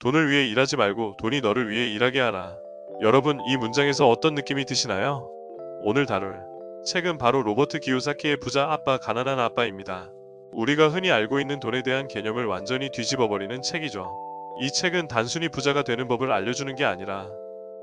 돈을 위해 일하지 말고 돈이 너를 위해 일하게 하라. 여러분, 이 문장에서 어떤 느낌이 드시나요? 오늘 다룰 책은 바로 로버트 기요사키의 부자 아빠 가난한 아빠입니다. 우리가 흔히 알고 있는 돈에 대한 개념을 완전히 뒤집어버리는 책이죠. 이 책은 단순히 부자가 되는 법을 알려주는 게 아니라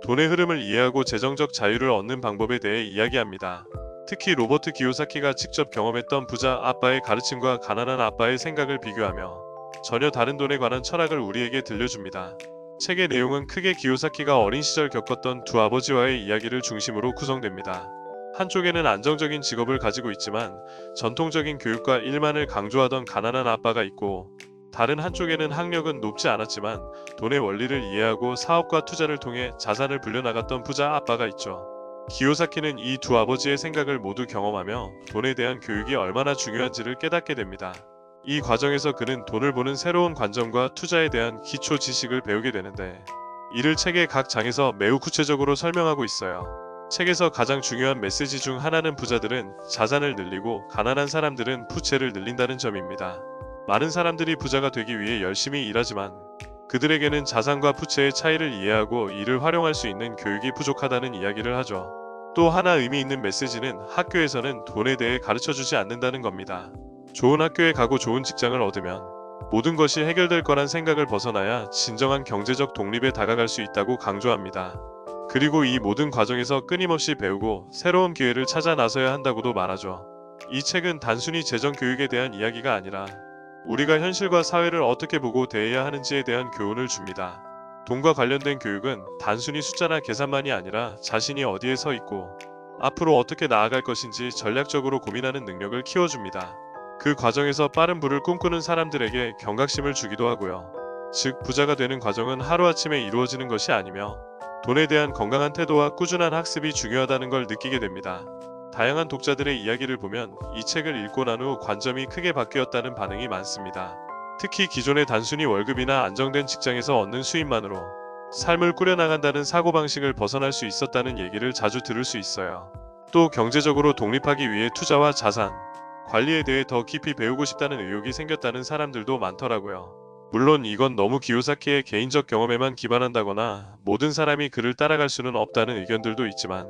돈의 흐름을 이해하고 재정적 자유를 얻는 방법에 대해 이야기합니다. 특히 로버트 기요사키가 직접 경험했던 부자 아빠의 가르침과 가난한 아빠의 생각을 비교하며 전혀 다른 돈에 관한 철학을 우리에게 들려줍니다. 책의 내용은 크게 기요사키가 어린 시절 겪었던 두 아버지와의 이야기를 중심으로 구성됩니다. 한쪽에는 안정적인 직업을 가지고 있지만 전통적인 교육과 일만을 강조하던 가난한 아빠가 있고, 다른 한쪽에는 학력은 높지 않았지만 돈의 원리를 이해하고 사업과 투자를 통해 자산을 불려나갔던 부자 아빠가 있죠. 기요사키는 이 두 아버지의 생각을 모두 경험하며 돈에 대한 교육이 얼마나 중요한지를 깨닫게 됩니다. 이 과정에서 그는 돈을 보는 새로운 관점과 투자에 대한 기초 지식을 배우게 되는데, 이를 책의 각 장에서 매우 구체적으로 설명하고 있어요. 책에서 가장 중요한 메시지 중 하나는 부자들은 자산을 늘리고 가난한 사람들은 부채를 늘린다는 점입니다. 많은 사람들이 부자가 되기 위해 열심히 일하지만 그들에게는 자산과 부채의 차이를 이해하고 이를 활용할 수 있는 교육이 부족하다는 이야기를 하죠. 또 하나 의미 있는 메시지는 학교에서는 돈에 대해 가르쳐주지 않는다는 겁니다. 좋은 학교에 가고 좋은 직장을 얻으면 모든 것이 해결될 거란 생각을 벗어나야 진정한 경제적 독립에 다가갈 수 있다고 강조합니다. 그리고 이 모든 과정에서 끊임없이 배우고 새로운 기회를 찾아 나서야 한다고도 말하죠. 이 책은 단순히 재정 교육에 대한 이야기가 아니라 우리가 현실과 사회를 어떻게 보고 대해야 하는지에 대한 교훈을 줍니다. 돈과 관련된 교육은 단순히 숫자나 계산만이 아니라 자신이 어디에 서 있고 앞으로 어떻게 나아갈 것인지 전략적으로 고민하는 능력을 키워줍니다. 그 과정에서 빠른 부를 꿈꾸는 사람들에게 경각심을 주기도 하고요. 즉, 부자가 되는 과정은 하루아침에 이루어지는 것이 아니며 돈에 대한 건강한 태도와 꾸준한 학습이 중요하다는 걸 느끼게 됩니다. 다양한 독자들의 이야기를 보면 이 책을 읽고 난 후 관점이 크게 바뀌었다는 반응이 많습니다. 특히 기존의 단순히 월급이나 안정된 직장에서 얻는 수입만으로 삶을 꾸려나간다는 사고방식을 벗어날 수 있었다는 얘기를 자주 들을 수 있어요. 또 경제적으로 독립하기 위해 투자와 자산, 관리에 대해 더 깊이 배우고 싶다는 의욕이 생겼다는 사람들도 많더라고요. 물론 이건 너무 기요사키의 개인적 경험에만 기반한다거나 모든 사람이 그를 따라갈 수는 없다는 의견들도 있지만,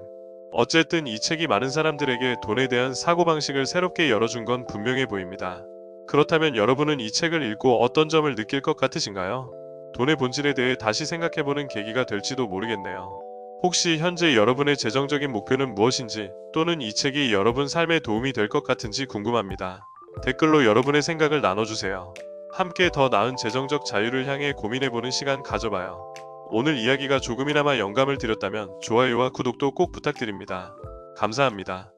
어쨌든 이 책이 많은 사람들에게 돈에 대한 사고방식을 새롭게 열어준 건 분명해 보입니다. 그렇다면 여러분은 이 책을 읽고 어떤 점을 느낄 것 같으신가요? 돈의 본질에 대해 다시 생각해보는 계기가 될지도 모르겠네요. 혹시 현재 여러분의 재정적인 목표는 무엇인지, 또는 이 책이 여러분 삶에 도움이 될 것 같은지 궁금합니다. 댓글로 여러분의 생각을 나눠주세요. 함께 더 나은 재정적 자유를 향해 고민해보는 시간 가져봐요. 오늘 이야기가 조금이나마 영감을 드렸다면 좋아요와 구독도 꼭 부탁드립니다. 감사합니다.